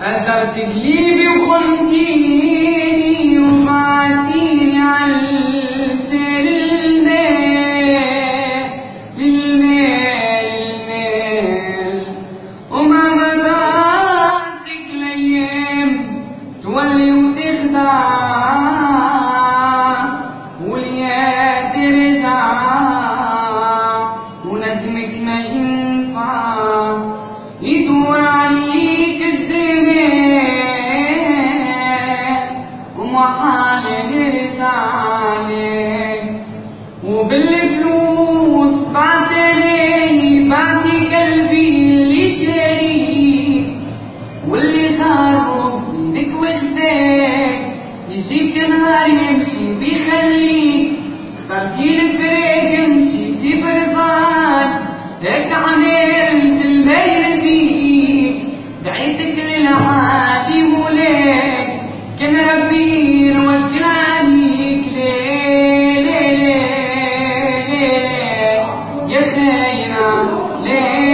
أسرت قلبي وخنتيني وبعتيني عالسير للميل وما بداتك الأيام تولي وتخدع واليا ترجع وندمك ما ينفع يدور عليك الزمان ومحال نرجع لك وبالفلوس بعتي قلبي اللي شريك واللي خرب فيك وخداك يجيك نهار يمشي بيخليك اخترتي الفريق مشيتي برباد هيك عملت الميل بيك دعيتك للعادي وليك كان ربي يوكل عليك ليه يا خاينة ليه